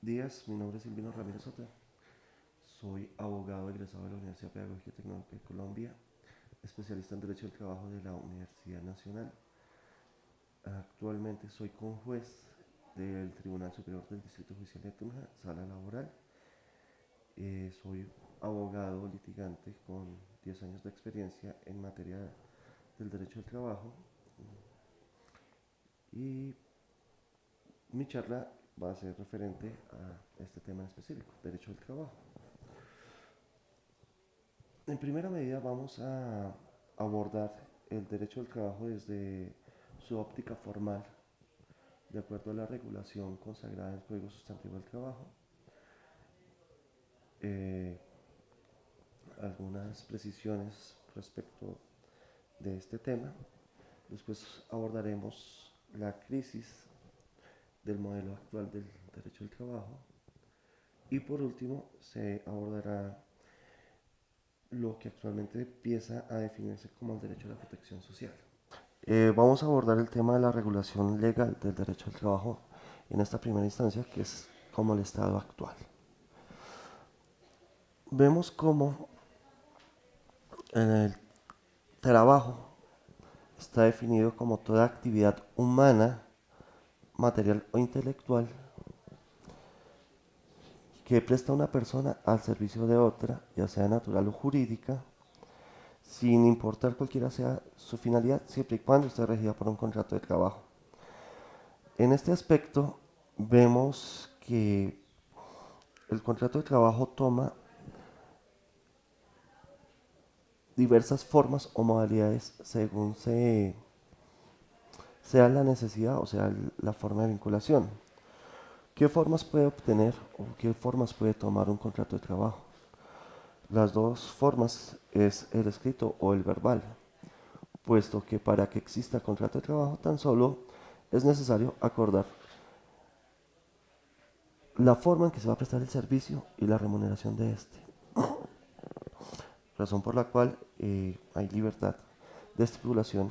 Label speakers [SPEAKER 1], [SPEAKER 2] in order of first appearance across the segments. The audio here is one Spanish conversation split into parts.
[SPEAKER 1] días, mi nombre es Silvino Ramírez Sota. Soy abogado egresado de la Universidad Pedagógica y Tecnológica de Colombia, especialista en Derecho del Trabajo de la Universidad Nacional. Actualmente soy conjuez del Tribunal Superior del Distrito Judicial de Tunja, sala laboral. Soy abogado litigante con 10 años de experiencia en materia del derecho del trabajo y mi charla va a ser referente a este tema en específico, derecho del trabajo. En primera medida vamos a abordar el derecho del trabajo desde su óptica formal, de acuerdo a la regulación consagrada en el Código Sustantivo del Trabajo, eh, algunas precisiones respecto de este tema. Después abordaremos la crisis del modelo actual del derecho del trabajo y por último se abordará lo que actualmente empieza a definirse como el derecho a la protección social. Vamos a abordar el tema de la regulación legal del derecho al trabajo en esta primera instancia, que es como el estado actual. Vemos cómo el trabajo está definido como toda actividad humana, material o intelectual que presta una persona al servicio de otra, ya sea natural o jurídica, sin importar cualquiera sea su finalidad, siempre y cuando esté regida por un contrato de trabajo. En este aspecto vemos que el contrato de trabajo toma diversas formas o modalidades según sea la necesidad o sea la forma de vinculación. ¿Qué formas puede obtener o qué formas puede tomar un contrato de trabajo? Las dos formas es el escrito o el verbal, puesto que para que exista contrato de trabajo tan solo es necesario acordar la forma en que se va a prestar el servicio y la remuneración de este, razón por la cual hay libertad de estipulación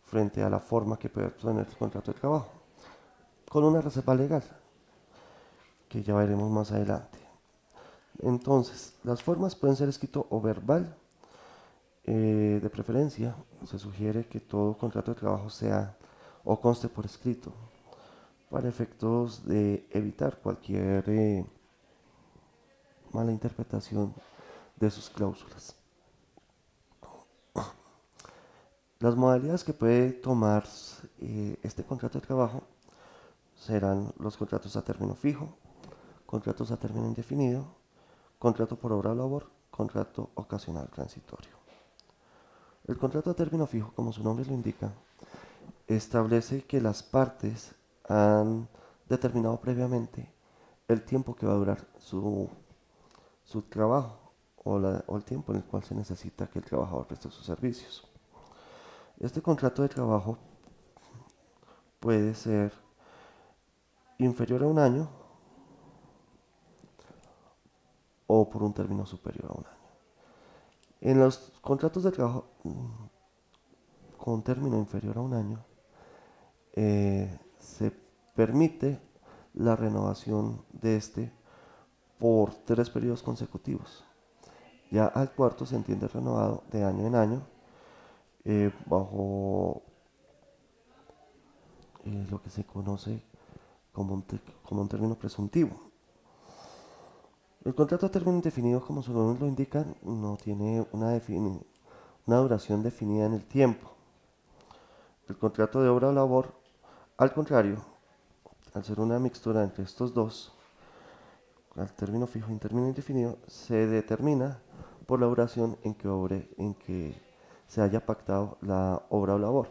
[SPEAKER 1] frente a la forma que puede obtener el contrato de trabajo, con una reserva legal, que ya veremos más adelante. Entonces, las formas pueden ser escrito o verbal. De preferencia, se sugiere que todo contrato de trabajo sea o conste por escrito, para efectos de evitar cualquier mala interpretación de sus cláusulas. Las modalidades que puede tomar este contrato de trabajo serán los contratos a término fijo, contratos a término indefinido, contrato por obra o labor, contrato ocasional transitorio. El contrato a término fijo, como su nombre lo indica, establece que las partes han determinado previamente el tiempo que va a durar su trabajo o el tiempo en el cual se necesita que el trabajador preste sus servicios. Este contrato de trabajo puede ser inferior a un año o por un término superior a un año. En los contratos de trabajo con término inferior a un año, se permite la renovación de este por 3 periodos consecutivos. Ya al cuarto se entiende renovado de año en año bajo lo que se conoce como un término presuntivo. El contrato a término indefinido, como su nombre lo indica, no tiene una duración definida en el tiempo. El contrato de obra o labor, al contrario, al ser una mixtura entre estos dos, al término fijo y término indefinido, se determina por la duración en que se haya pactado la obra o labor.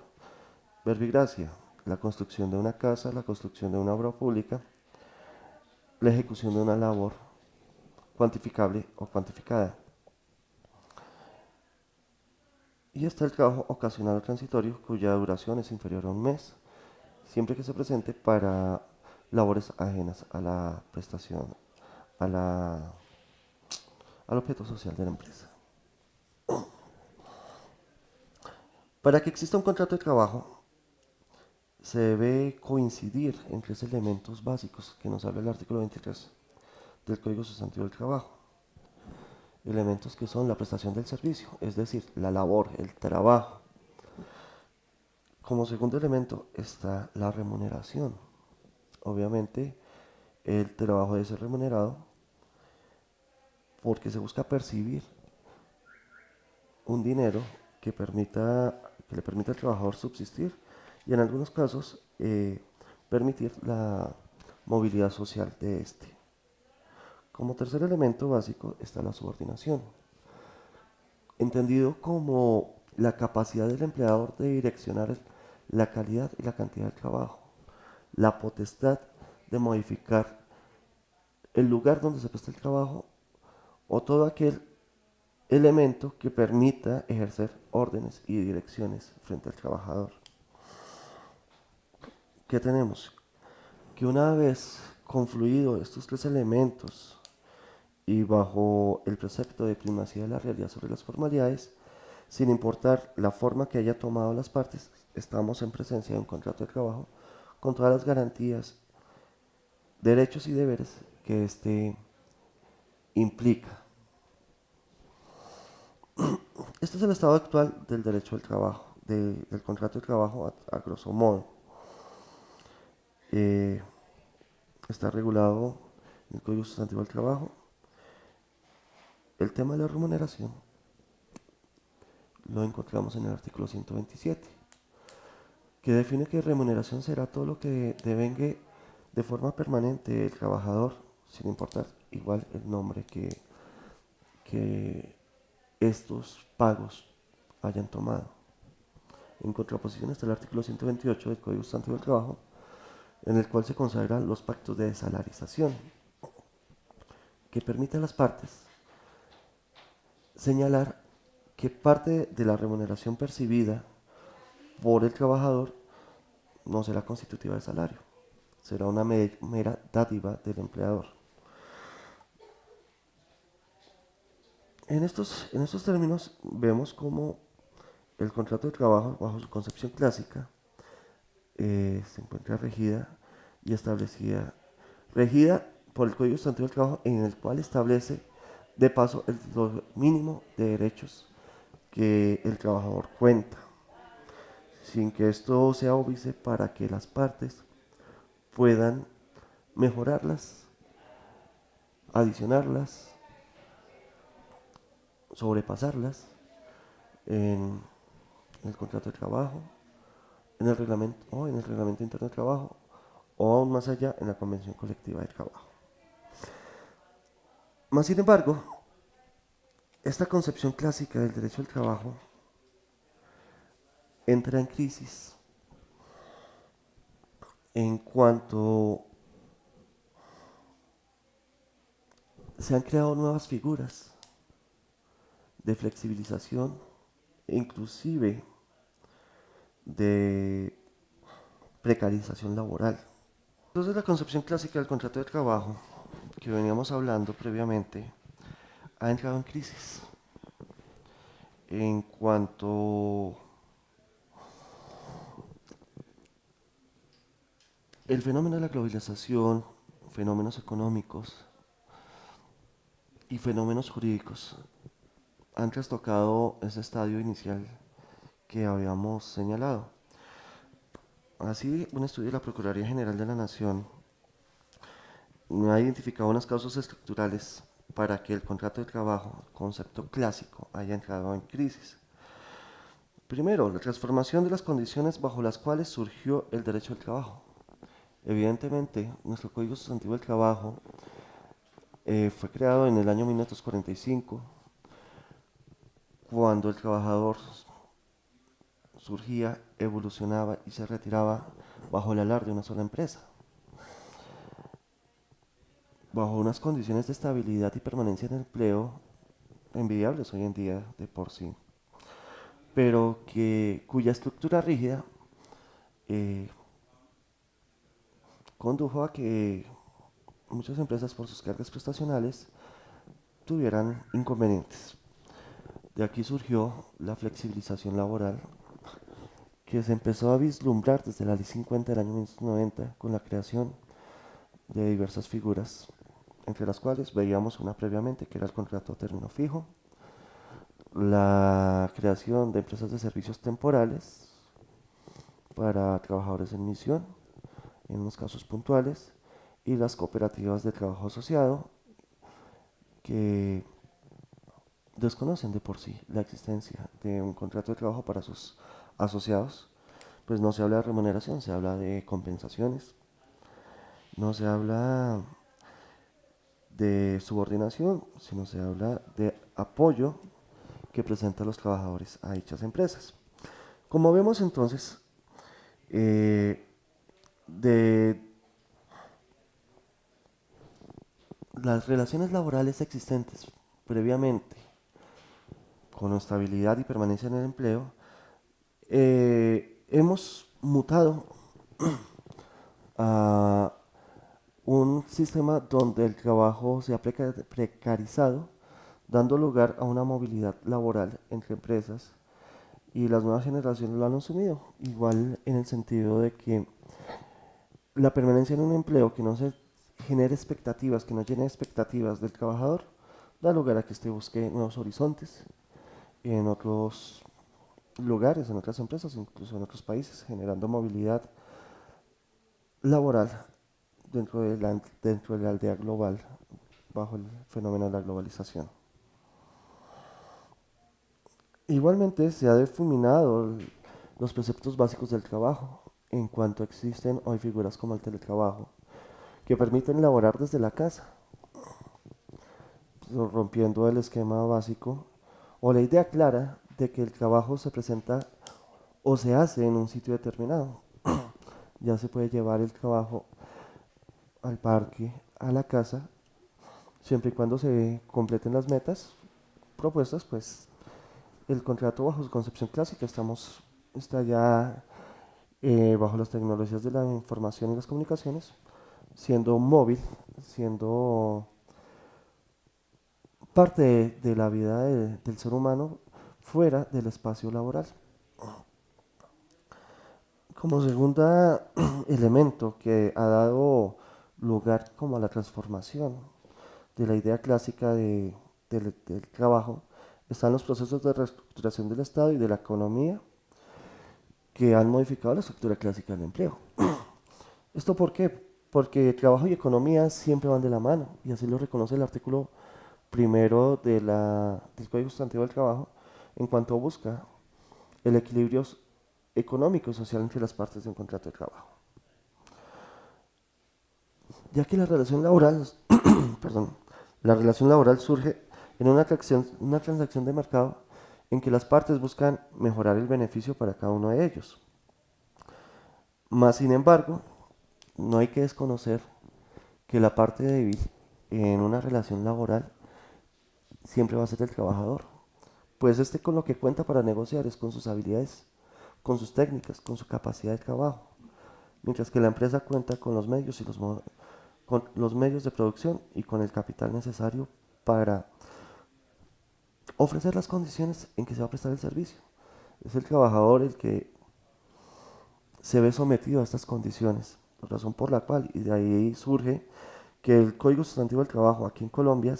[SPEAKER 1] Verbigracia, la construcción de una casa, la construcción de una obra pública, la ejecución de una labor cuantificable o cuantificada. Y está el trabajo ocasional o transitorio, cuya duración es inferior a un mes, siempre que se presente para labores ajenas a la prestación, a la, al objeto social de la empresa. Para que exista un contrato de trabajo, se debe coincidir en tres elementos básicos que nos habla el artículo 23 del Código Sustantivo del Trabajo. Elementos que son la prestación del servicio, es decir, la labor, el trabajo. Como segundo elemento está la remuneración. Obviamente, el trabajo debe ser remunerado porque se busca percibir un dinero que le permita al trabajador subsistir y en algunos casos permitir la movilidad social de este. Como tercer elemento básico está la subordinación, entendido como la capacidad del empleador de direccionar la calidad y la cantidad del trabajo, la potestad de modificar el lugar donde se presta el trabajo o todo aquel elemento que permita ejercer órdenes y direcciones frente al trabajador. ¿Qué tenemos? Que una vez confluido estos tres elementos y bajo el precepto de primacía de la realidad sobre las formalidades, sin importar la forma que haya tomado las partes, estamos en presencia de un contrato de trabajo con todas las garantías, derechos y deberes que éste implica. Este es el estado actual del derecho al trabajo, del contrato de trabajo a grosso modo. Eh, Está regulado en el Código Sustantivo del Trabajo. El tema de la remuneración lo encontramos en el artículo 127, que define que remuneración será todo lo que devengue de forma permanente el trabajador, sin importar igual el nombre que estos pagos hayan tomado. En contraposición está el artículo 128 del Código Sustantivo del Trabajo, en el cual se consagran los pactos de desalarización, que permite a las partes señalar que parte de la remuneración percibida por el trabajador no será constitutiva de salario, será una mera dádiva del empleador. En estos términos vemos cómo el contrato de trabajo, bajo su concepción clásica, se encuentra regida por el Código Sustantivo del Trabajo, en el cual establece de paso lo mínimo de derechos que el trabajador cuenta, sin que esto sea óbice para que las partes puedan mejorarlas, adicionarlas, sobrepasarlas en el contrato de trabajo, en el reglamento interno de trabajo o aún más allá en la convención colectiva de trabajo. Más sin embargo, esta concepción clásica del derecho al trabajo entra en crisis en cuanto se han creado nuevas figuras de flexibilización e inclusive de precarización laboral. Entonces la concepción clásica del contrato de trabajo que veníamos hablando previamente ha entrado en crisis en cuanto el fenómeno de la globalización, fenómenos económicos y fenómenos jurídicos han trastocado ese estadio inicial que habíamos señalado. Así, un estudio de la Procuraduría General de la Nación ha identificado unas causas estructurales para que el contrato de trabajo, concepto clásico, haya entrado en crisis. Primero, la transformación de las condiciones bajo las cuales surgió el derecho al trabajo. Evidentemente, nuestro Código Sustantivo del Trabajo fue creado en el año 1945, cuando el trabajador surgía, evolucionaba y se retiraba bajo el alar de una sola empresa, bajo unas condiciones de estabilidad y permanencia en el empleo envidiables hoy en día de por sí, pero cuya estructura rígida eh, condujo a que muchas empresas por sus cargas prestacionales tuvieran inconvenientes. De aquí surgió la flexibilización laboral que se empezó a vislumbrar desde la Ley 50 del año 1990 con la creación de diversas figuras, entre las cuales veíamos una previamente que era el contrato a término fijo, la creación de empresas de servicios temporales para trabajadores en misión, en unos casos puntuales, y las cooperativas de trabajo asociado que desconocen de por sí la existencia de un contrato de trabajo para sus asociados. Pues no se habla de remuneración, se habla de compensaciones, no se habla de subordinación, sino se habla de apoyo que presentan los trabajadores a dichas empresas. Como vemos entonces, eh, de las relaciones laborales existentes previamente, con estabilidad y permanencia en el empleo, hemos mutado a un sistema donde el trabajo se ha precarizado, dando lugar a una movilidad laboral entre empresas y las nuevas generaciones lo han asumido. Igual en el sentido de que la permanencia en un empleo que no se genere expectativas, que no llene expectativas del trabajador, da lugar a que este busque nuevos horizontes en otros lugares, en otras empresas, incluso en otros países, generando movilidad laboral dentro de la aldea global bajo el fenómeno de la globalización. Igualmente se ha difuminado los preceptos básicos del trabajo, en cuanto existen hoy figuras como el teletrabajo, que permiten laborar desde la casa, rompiendo el esquema básico o la idea clara de que el trabajo se presenta o se hace en un sitio determinado. Ya se puede llevar el trabajo al parque, a la casa, siempre y cuando se completen las metas propuestas, pues el contrato bajo su concepción clásica está ya bajo las tecnologías de la información y las comunicaciones, siendo móvil, siendo parte de la vida del ser humano fuera del espacio laboral. Como segunda elemento que ha dado lugar como a la transformación de la idea clásica del trabajo, están los procesos de reestructuración del Estado y de la economía que han modificado la estructura clásica del empleo. ¿Esto por qué? Porque trabajo y economía siempre van de la mano, y así lo reconoce el artículo primero del Código Sustantivo del Trabajo, en cuanto busca el equilibrio económico y social entre las partes de un contrato de trabajo. Ya que la relación laboral, perdón, la relación laboral surge en una transacción de mercado en que las partes buscan mejorar el beneficio para cada uno de ellos. Más sin embargo, no hay que desconocer que la parte débil en una relación laboral siempre va a ser el trabajador, pues este con lo que cuenta para negociar es con sus habilidades, con sus técnicas, con su capacidad de trabajo, mientras que la empresa cuenta con los medios con los medios de producción y con el capital necesario para ofrecer las condiciones en que se va a prestar el servicio. Es el trabajador el que se ve sometido a estas condiciones, razón por la cual, y de ahí surge que el Código Sustantivo del Trabajo aquí en Colombia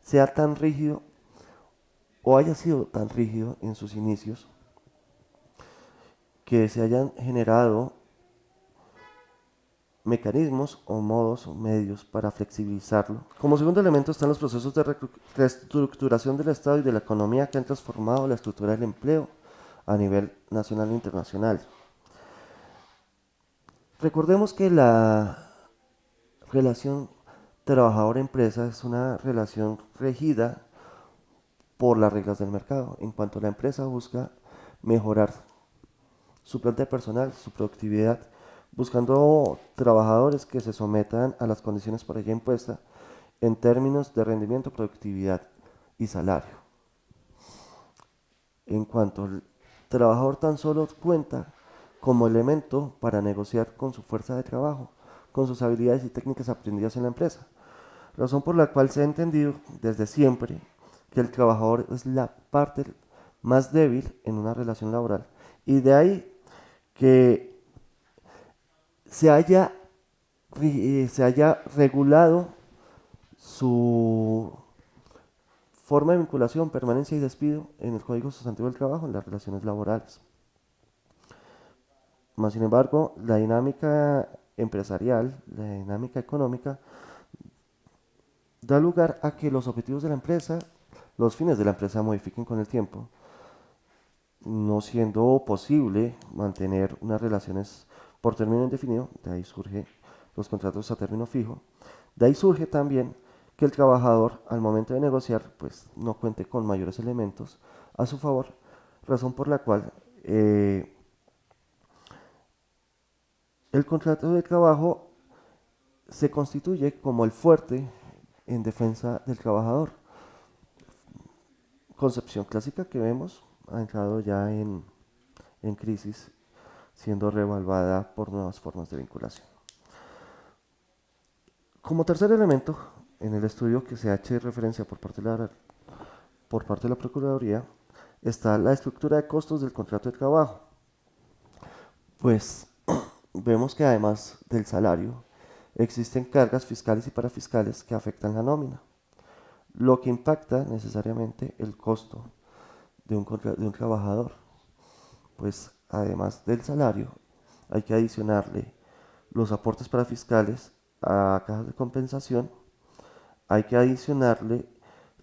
[SPEAKER 1] sea tan rígido o haya sido tan rígido en sus inicios que se hayan generado mecanismos o modos o medios para flexibilizarlo. Como segundo elemento están los procesos de reestructuración del Estado y de la economía que han transformado la estructura del empleo a nivel nacional e internacional. Recordemos que la relación trabajador-empresa es una relación regida por las reglas del mercado, en cuanto la empresa busca mejorar su planta de personal, su productividad, buscando trabajadores que se sometan a las condiciones por ella impuestas en términos de rendimiento, productividad y salario. En cuanto el trabajador tan solo cuenta como elemento para negociar con su fuerza de trabajo, con sus habilidades y técnicas aprendidas en la empresa, razón por la cual se ha entendido desde siempre que el trabajador es la parte más débil en una relación laboral, y de ahí que se haya regulado su forma de vinculación, permanencia y despido en el Código Sustantivo del Trabajo en las relaciones laborales. Más sin embargo, la dinámica empresarial, la dinámica económica, da lugar a que los objetivos de la empresa, los fines de la empresa modifiquen con el tiempo, no siendo posible mantener unas relaciones por término indefinido. De ahí surge los contratos a término fijo. De ahí surge también que el trabajador al momento de negociar pues no cuente con mayores elementos a su favor, razón por la cual el contrato de trabajo se constituye como el fuerte en defensa del trabajador. Concepción clásica que vemos ha entrado ya en crisis, siendo revaluada por nuevas formas de vinculación. Como tercer elemento, en el estudio que se ha hecho referencia por parte de la Procuraduría, está la estructura de costos del contrato de trabajo. Pues vemos que además del salario, existen cargas fiscales y parafiscales que afectan la nómina, lo que impacta necesariamente el costo de un trabajador. Pues además del salario, hay que adicionarle los aportes parafiscales a cajas de compensación, hay que adicionarle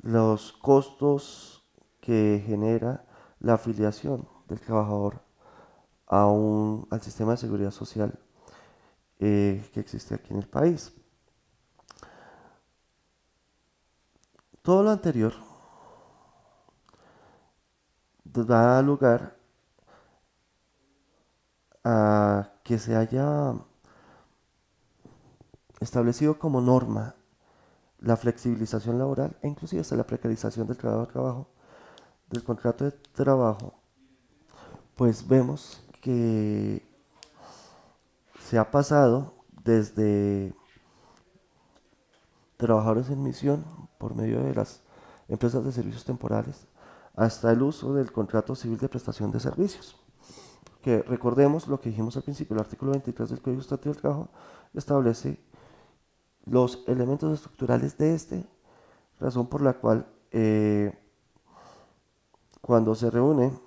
[SPEAKER 1] los costos que genera la afiliación del trabajador al sistema de seguridad social que existe aquí en el país. Todo lo anterior da lugar a que se haya establecido como norma la flexibilización laboral e inclusive hasta la precarización del contrato de trabajo. Pues vemos que se ha pasado desde trabajadores en misión por medio de las empresas de servicios temporales hasta el uso del contrato civil de prestación de servicios, que recordemos lo que dijimos al principio. El artículo 23 del Código Sustantivo del Trabajo establece los elementos estructurales de este, razón por la cual cuando se reúnen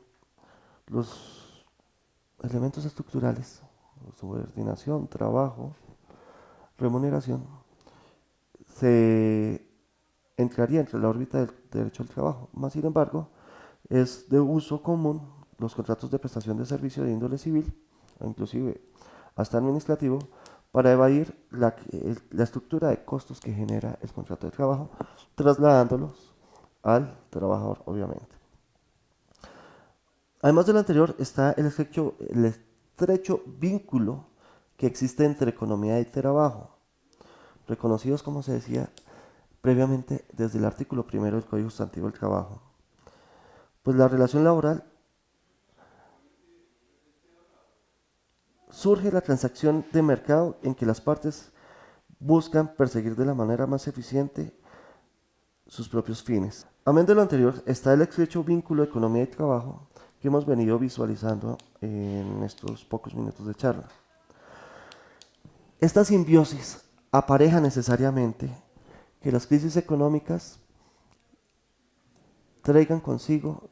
[SPEAKER 1] los elementos estructurales, subordinación, trabajo, remuneración, se entraría entre la órbita del derecho al trabajo. Más sin embargo, es de uso común los contratos de prestación de servicio de índole civil, o inclusive hasta administrativo, para evadir la estructura de costos que genera el contrato de trabajo, trasladándolos al trabajador, obviamente. Además de lo anterior, está el estrecho vínculo que existe entre economía y trabajo, reconocidos, como se decía previamente, desde el artículo primero del Código Sustantivo del Trabajo. Pues la relación laboral surge la transacción de mercado en que las partes buscan perseguir de la manera más eficiente sus propios fines. Amén de lo anterior, está el estrecho vínculo de economía y trabajo que hemos venido visualizando en estos pocos minutos de charla. Esta simbiosis apareja necesariamente que las crisis económicas traigan consigo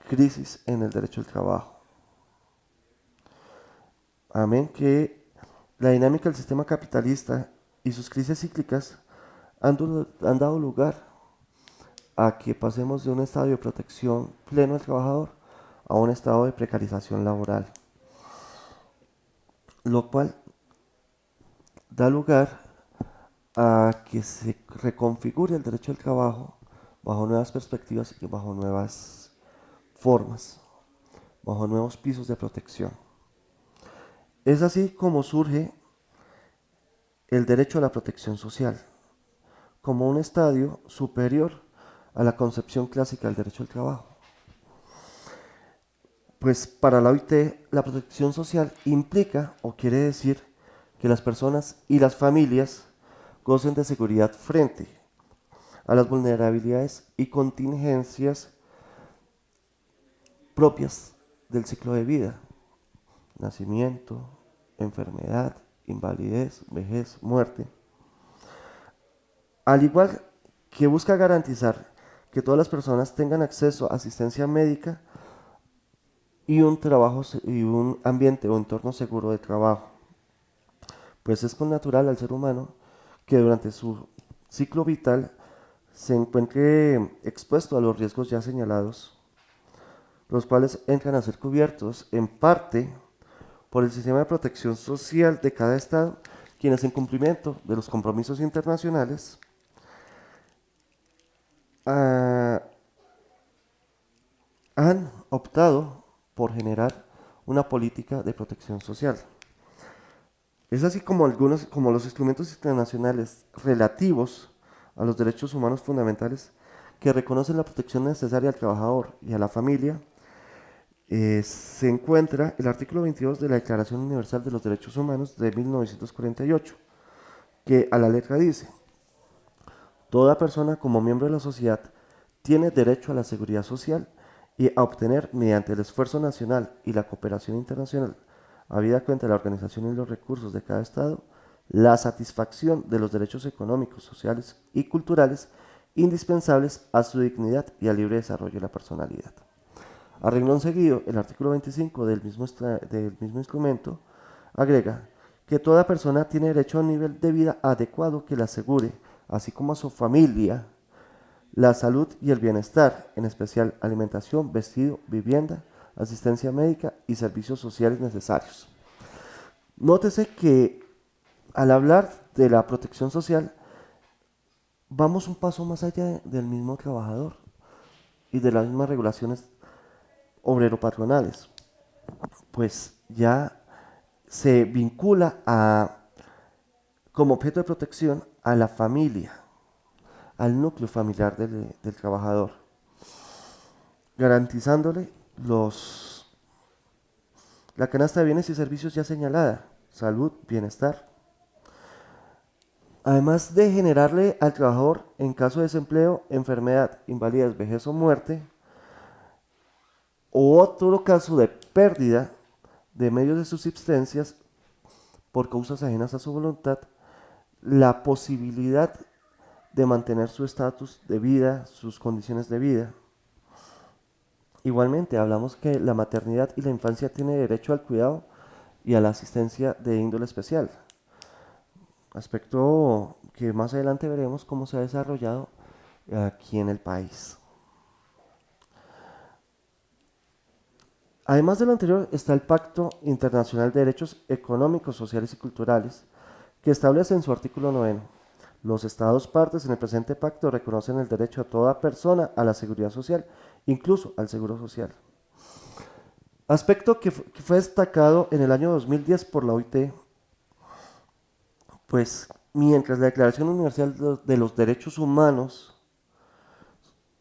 [SPEAKER 1] crisis en el derecho al trabajo. Amén que la dinámica del sistema capitalista y sus crisis cíclicas han dado lugar a que pasemos de un estado de protección pleno del trabajador a un estado de precarización laboral, lo cual da lugar a que se reconfigure el derecho al trabajo bajo nuevas perspectivas y bajo nuevas formas, bajo nuevos pisos de protección. Es así como surge el derecho a la protección social, como un estadio superior a la concepción clásica del derecho al trabajo. Pues para la OIT, la protección social implica o quiere decir que las personas y las familias gocen de seguridad frente a las vulnerabilidades y contingencias propias del ciclo de vida, nacimiento, enfermedad, invalidez, vejez, muerte, al igual que busca garantizar que todas las personas tengan acceso a asistencia médica y un trabajo y un ambiente o entorno seguro de trabajo. Pues es con natural al ser humano que durante su ciclo vital se encuentre expuesto a los riesgos ya señalados, los cuales entran a ser cubiertos en parte por el sistema de protección social de cada estado, quienes en cumplimiento de los compromisos internacionales ah, han optado por generar una política de protección social. Es así como los instrumentos internacionales relativos a los derechos humanos fundamentales que reconocen la protección necesaria al trabajador y a la familia, se encuentra el artículo 22 de la Declaración Universal de los Derechos Humanos de 1948, que a la letra dice: toda persona como miembro de la sociedad tiene derecho a la seguridad social y a obtener mediante el esfuerzo nacional y la cooperación internacional, habida cuenta de la organización y los recursos de cada Estado, la satisfacción de los derechos económicos, sociales y culturales indispensables a su dignidad y al libre desarrollo de la personalidad. A renglón seguido, el artículo 25 del mismo instrumento agrega que toda persona tiene derecho a un nivel de vida adecuado que le asegure, así como a su familia, la salud y el bienestar, en especial alimentación, vestido, vivienda, asistencia médica y servicios sociales necesarios. Nótese que al hablar de la protección social, vamos un paso más allá del mismo trabajador y de las mismas regulaciones obrero-patronales, pues ya se vincula como objeto de protección a la familia, al núcleo familiar del trabajador, garantizándole la canasta de bienes y servicios ya señalada: salud, bienestar. Además de generarle al trabajador, en caso de desempleo, enfermedad, invalidez, vejez o muerte, o otro caso de pérdida de medios de subsistencias por causas ajenas a su voluntad, la posibilidad de mantener su estatus de vida, sus condiciones de vida. Igualmente, hablamos que la maternidad y la infancia tienen derecho al cuidado y a la asistencia de índole especial, aspecto que más adelante veremos cómo se ha desarrollado aquí en el país. Además de lo anterior está el Pacto Internacional de Derechos Económicos, Sociales y Culturales, que establece en su artículo 9: los Estados partes en el presente pacto reconocen el derecho a toda persona a la seguridad social, incluso al seguro social. Aspecto que fue destacado en el año 2010 por la OIT, pues mientras la Declaración Universal de los Derechos Humanos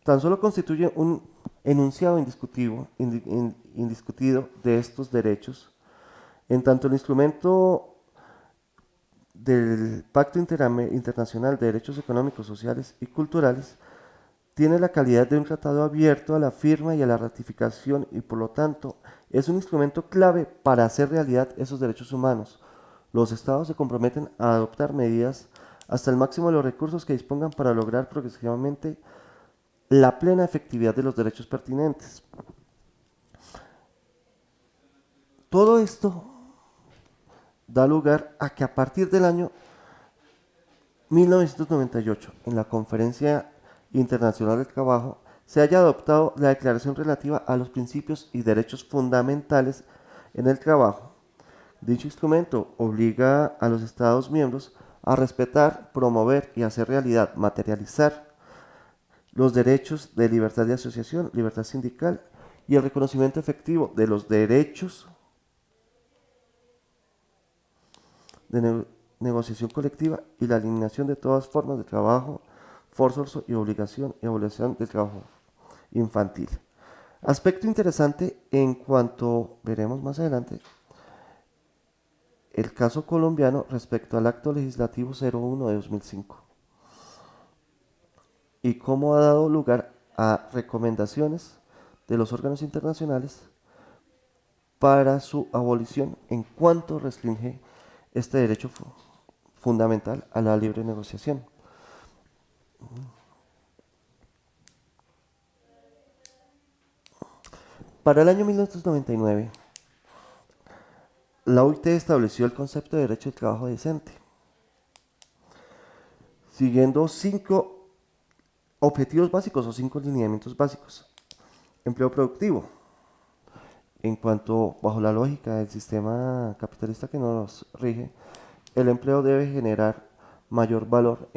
[SPEAKER 1] tan solo constituye un enunciado indiscutido de estos derechos, en tanto el instrumento del Pacto Internacional de Derechos Económicos, Sociales y Culturales tiene la calidad de un tratado abierto a la firma y a la ratificación, y por lo tanto es un instrumento clave para hacer realidad esos derechos humanos. Los estados se comprometen a adoptar medidas hasta el máximo de los recursos que dispongan para lograr progresivamente la plena efectividad de los derechos pertinentes. Todo esto da lugar a que a partir del año 1998, en la Conferencia Internacional del Trabajo, se haya adoptado la Declaración relativa a los principios y derechos fundamentales en el trabajo. Dicho instrumento obliga a los Estados miembros a respetar, promover y hacer realidad, materializar los derechos de libertad de asociación, libertad sindical y el reconocimiento efectivo de los derechos de negociación colectiva y la eliminación de todas formas de trabajo forzoso y abolición del trabajo infantil. Aspecto interesante en cuanto veremos más adelante, el caso colombiano respecto al acto legislativo 01 de 2005 y cómo ha dado lugar a recomendaciones de los órganos internacionales para su abolición en cuanto restringe este derecho fundamental a la libre negociación. Para el año 1999, la OIT estableció el concepto de derecho al trabajo decente, siguiendo 5 objetivos básicos o 5 lineamientos básicos. Empleo productivo. En cuanto, bajo la lógica del sistema capitalista que nos rige, el empleo debe generar mayor valor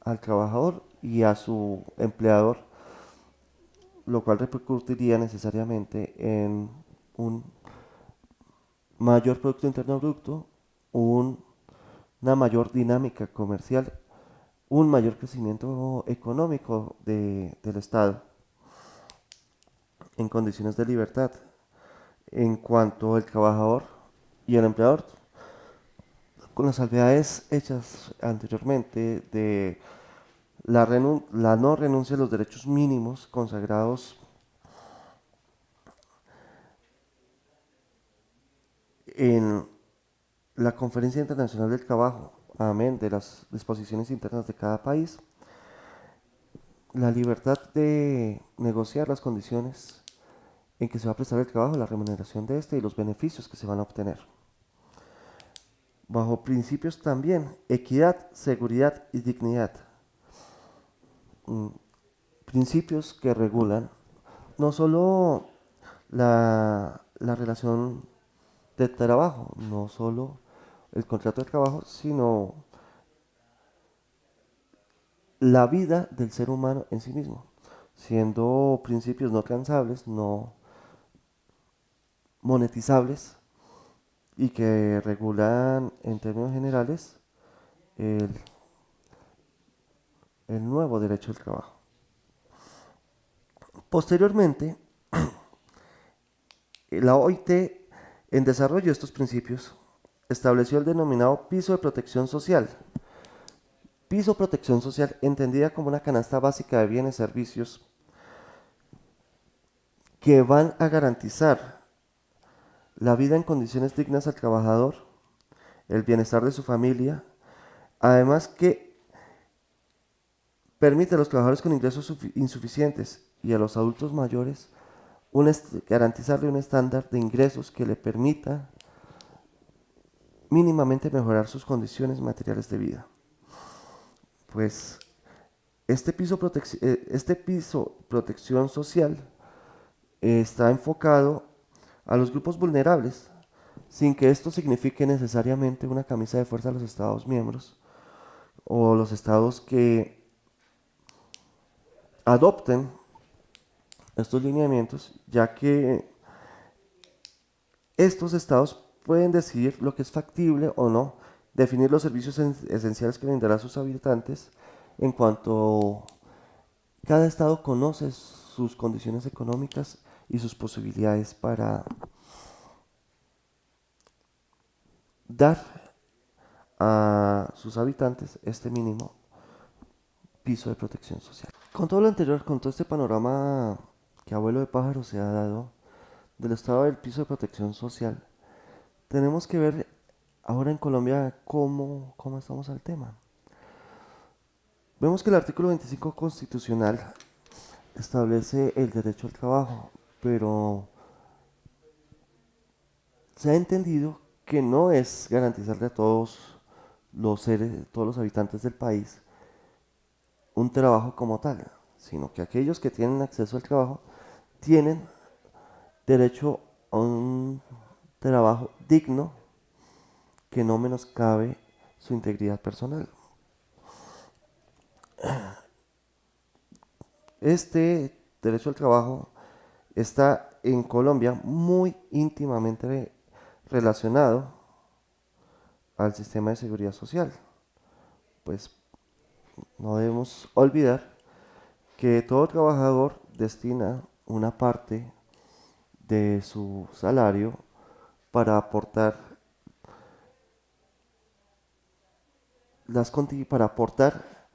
[SPEAKER 1] al trabajador y a su empleador, lo cual repercutiría necesariamente en un mayor Producto Interno Bruto, una mayor dinámica comercial, un mayor crecimiento económico del Estado en condiciones de libertad. En cuanto al trabajador y el empleador, con las salvedades hechas anteriormente de la no renuncia a los derechos mínimos consagrados en la Conferencia Internacional del Trabajo, amén de las disposiciones internas de cada país, la libertad de negociar las condiciones en que se va a prestar el trabajo, la remuneración de este y los beneficios que se van a obtener. Bajo principios también, equidad, seguridad y dignidad. Mm, Principios que regulan no solo la relación de trabajo, no solo el contrato de trabajo, sino la vida del ser humano en sí mismo, siendo principios no transables, no monetizables y que regulan en términos generales el, el nuevo derecho al trabajo. Posteriormente, la OIT, en desarrollo de estos principios, estableció el denominado piso de protección social. Piso protección social entendida como una canasta básica de bienes y servicios que van a garantizar la vida en condiciones dignas al trabajador, el bienestar de su familia, además que permite a los trabajadores con ingresos insuficientes y a los adultos mayores garantizarle un estándar de ingresos que le permita mínimamente mejorar sus condiciones materiales de vida. Pues este piso protección social está enfocado a los grupos vulnerables, sin que esto signifique necesariamente una camisa de fuerza a los Estados miembros o los estados que adopten estos lineamientos, ya que estos estados pueden decidir lo que es factible o no, definir los servicios esenciales que brindará a sus habitantes en cuanto cada estado conoce sus condiciones económicas y sus posibilidades para dar a sus habitantes este mínimo piso de protección social. Con todo lo anterior, con todo este panorama que abuelo de pájaro se ha dado del estado del piso de protección social, tenemos que ver ahora en Colombia cómo estamos al tema. Vemos que el artículo 25 constitucional establece el derecho al trabajo, pero se ha entendido que no es garantizarle a todos los habitantes del país un trabajo como tal, sino que aquellos que tienen acceso al trabajo tienen derecho a un trabajo digno que no menoscabe su integridad personal. Este derecho al trabajo está en Colombia muy íntimamente relacionado al sistema de seguridad social, pues no debemos olvidar que todo trabajador destina una parte de su salario para aportar para aportar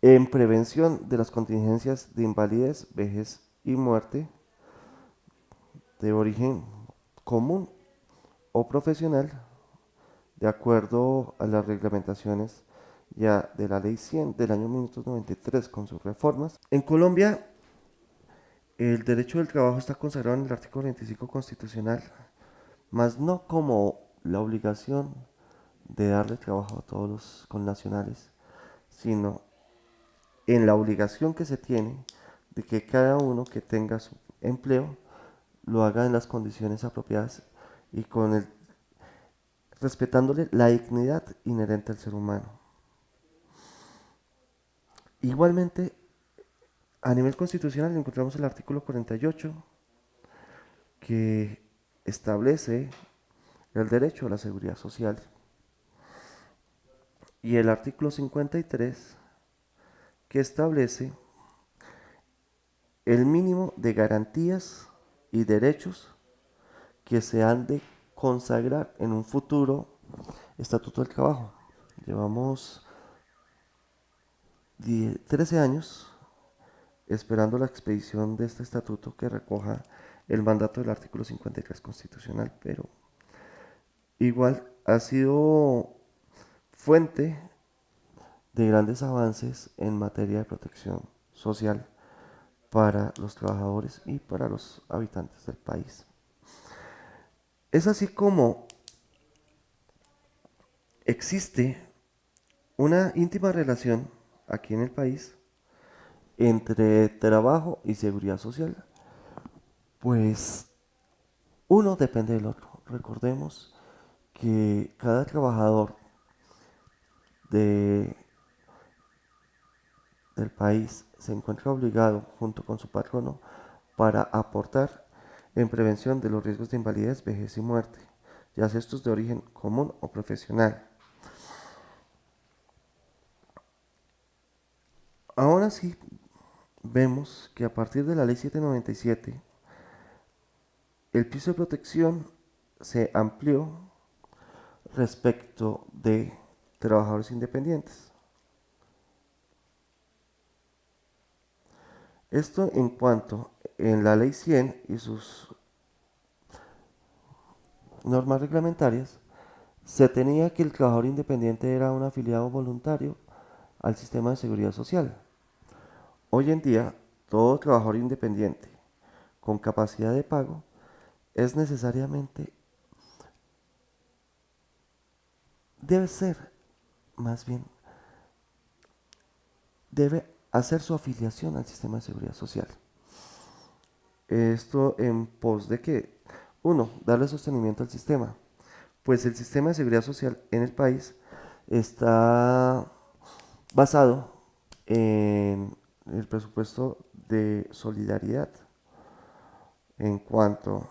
[SPEAKER 1] en prevención de las contingencias de invalidez, vejez y muerte de origen común o profesional, de acuerdo a las reglamentaciones ya de la Ley 100 del año 1993 con sus reformas. En Colombia, el derecho del trabajo está consagrado en el artículo 25 constitucional, mas no como la obligación de darle trabajo a todos los connacionales, sino en la obligación que se tiene de que cada uno que tenga su empleo lo haga en las condiciones apropiadas y con el respetándole la dignidad inherente al ser humano. Igualmente, a nivel constitucional encontramos el artículo 48 que establece el derecho a la seguridad social y el artículo 53 que establece el mínimo de garantías y derechos que se han de consagrar en un futuro estatuto del trabajo. Llevamos 13 años esperando la expedición de este estatuto que recoja el mandato del artículo 53 constitucional, pero igual ha sido fuente de grandes avances en materia de protección social para los trabajadores y para los habitantes del país. Es así como existe una íntima relación aquí en el país entre trabajo y seguridad social, pues uno depende del otro. Recordemos que cada trabajador de, del país se encuentra obligado junto con su patrono para aportar en prevención de los riesgos de invalidez, vejez y muerte, ya sea estos de origen común o profesional. Ahora sí vemos que a partir de la ley 797, el piso de protección se amplió respecto de trabajadores independientes. Esto en cuanto en la ley 100 y sus normas reglamentarias se tenía que el trabajador independiente era un afiliado voluntario al sistema de seguridad social. Hoy en día, todo trabajador independiente con capacidad de pago es necesariamente, debe ser, más bien, debe hacer su afiliación al sistema de seguridad social. Esto en pos de que, uno, darle sostenimiento al sistema, pues el sistema de seguridad social en el país está basado en el presupuesto de solidaridad en cuanto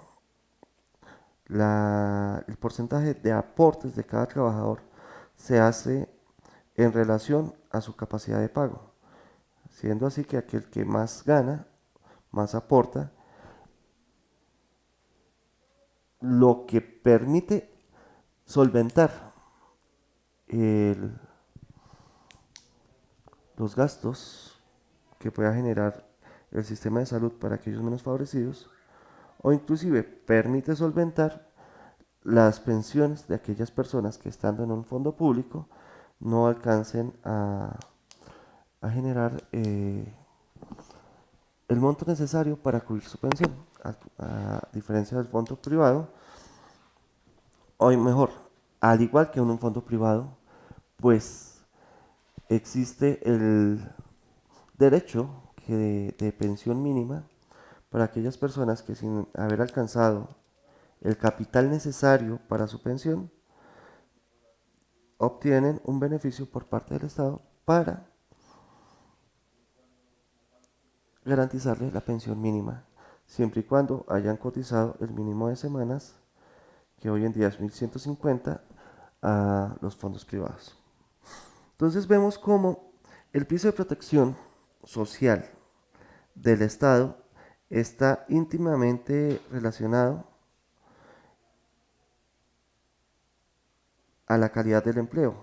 [SPEAKER 1] el porcentaje de aportes de cada trabajador se hace en relación a su capacidad de pago, siendo así que aquel que más gana, más aporta, lo que permite solventar el- los gastos que pueda generar el sistema de salud para aquellos menos favorecidos o inclusive permite solventar las pensiones de aquellas personas que estando en un fondo público no alcancen a generar el monto necesario para cubrir su pensión, a diferencia del fondo privado, o mejor, al igual que en un fondo privado, pues existe el derecho de pensión mínima para aquellas personas que sin haber alcanzado el capital necesario para su pensión, obtienen un beneficio por parte del Estado para garantizarle la pensión mínima, siempre y cuando hayan cotizado el mínimo de semanas, que hoy en día es 1.150, a los fondos privados. Entonces vemos cómo el piso de protección social del Estado está íntimamente relacionado a la calidad del empleo.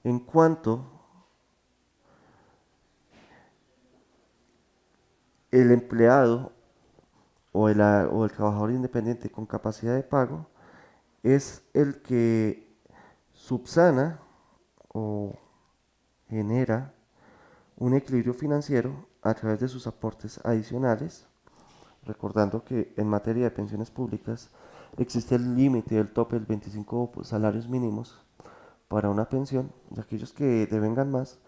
[SPEAKER 1] En cuanto el empleado o el trabajador independiente con capacidad de pago es el que subsana o genera un equilibrio financiero a través de sus aportes adicionales, recordando que en materia de pensiones públicas existe el límite del tope del 25 salarios mínimos para una pensión, y aquellos que devengan más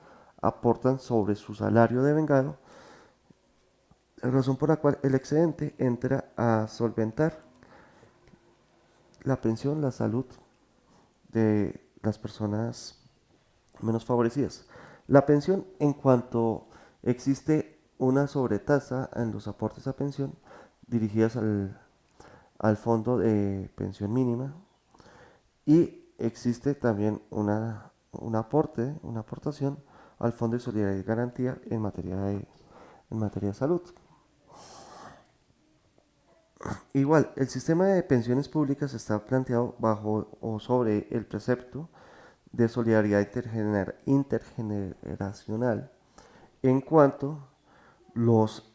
[SPEAKER 1] aportan sobre su salario devengado, razón por la cual el excedente entra a solventar la pensión, la salud de las personas menos favorecidas. La pensión, en cuanto existe una sobretasa en los aportes a pensión dirigidas al fondo de pensión mínima, y existe también un aporte, una aportación al fondo de solidaridad y garantía en materia de salud. Igual, el sistema de pensiones públicas está planteado bajo o sobre el precepto de solidaridad intergeneracional, en cuanto los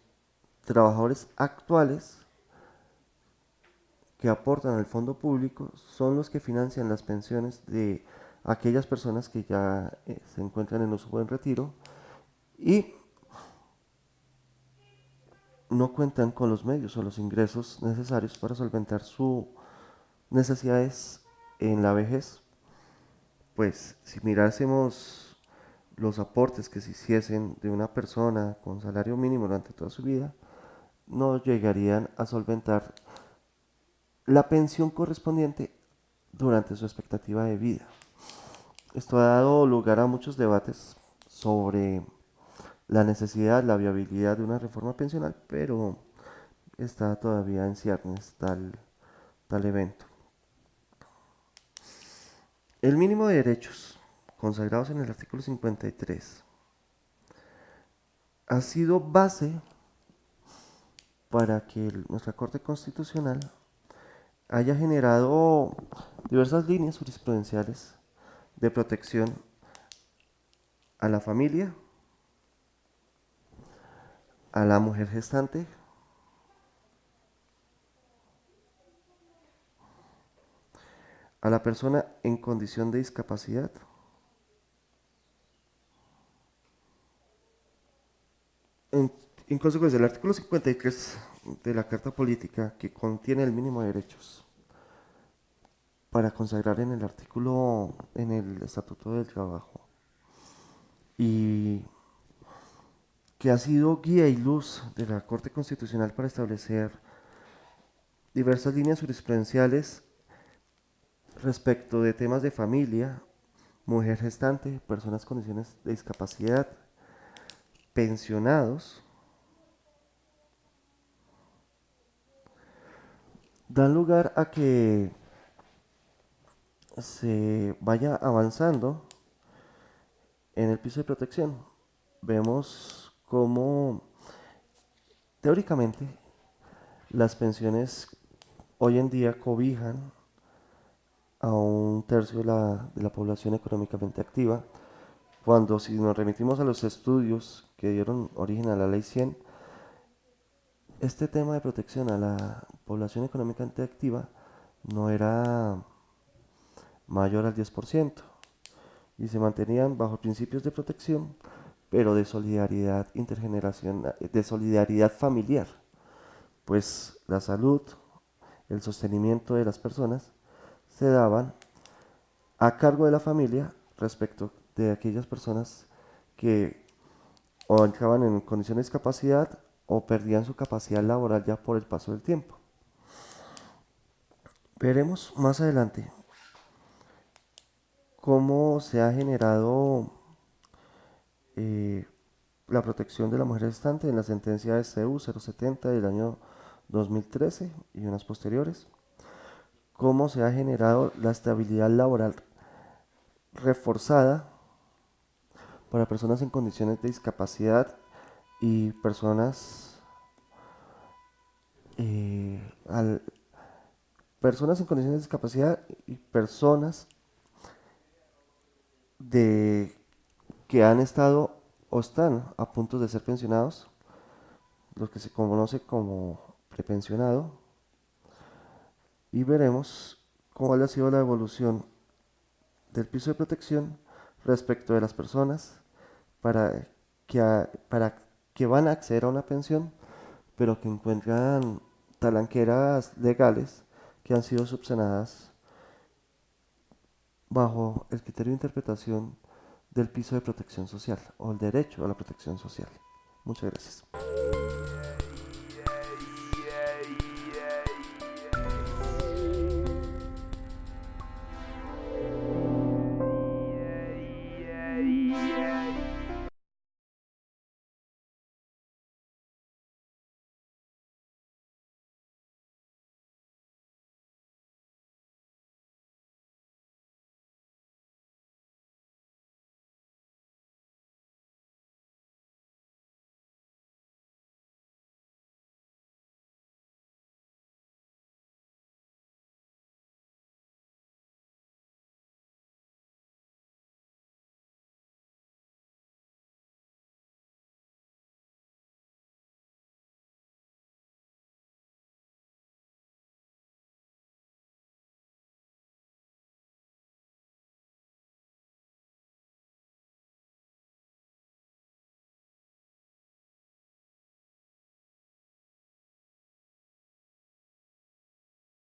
[SPEAKER 1] trabajadores actuales que aportan al fondo público son los que financian las pensiones de aquellas personas que ya se encuentran en su buen retiro y no cuentan con los medios o los ingresos necesarios para solventar sus necesidades en la vejez. Pues si mirásemos los aportes que se hiciesen de una persona con salario mínimo durante toda su vida, no llegarían a solventar la pensión correspondiente durante su expectativa de vida. Esto ha dado lugar a muchos debates sobre la necesidad, la viabilidad de una reforma pensional, pero está todavía en ciernes tal evento. El mínimo de derechos, consagrados en el artículo 53, ha sido base para que nuestra Corte Constitucional haya generado diversas líneas jurisprudenciales de protección a la familia, a la mujer gestante, a la persona en condición de discapacidad, en, en consecuencia, el artículo 53 de la Carta Política, que contiene el mínimo de derechos, para consagrar en el artículo, en el Estatuto del Trabajo, y que ha sido guía y luz de la Corte Constitucional para establecer diversas líneas jurisprudenciales respecto de temas de familia, mujer gestante, personas con condiciones de discapacidad, pensionados, dan lugar a que se vaya avanzando en el piso de protección. Vemos cómo teóricamente las pensiones hoy en día cobijan a un tercio de la población económicamente activa, cuando si nos remitimos a los estudios que dieron origen a la Ley 100, este tema de protección a la población económicamente activa no era mayor al 10% y se mantenían bajo principios de protección, pero de solidaridad intergeneracional, de solidaridad familiar, pues la salud, el sostenimiento de las personas se daban a cargo de la familia respecto de aquellas personas que o entraban en condiciones de discapacidad o perdían su capacidad laboral ya por el paso del tiempo. Veremos más adelante cómo se ha generado eh, la protección de la mujer gestante en la sentencia SU 070 del año 2013 y unas posteriores, cómo se ha generado la estabilidad laboral reforzada para personas en condiciones de discapacidad y eh, al- personas en condiciones de discapacidad y personas de que han estado o están a punto de ser pensionados, lo que se conoce como prepensionado y veremos cómo ha sido la evolución del piso de protección respecto de las personas para que van a acceder a una pensión, pero que encuentran talanqueras legales que han sido subsanadas bajo el criterio de interpretación del piso de protección social o el derecho a la protección social. Muchas gracias.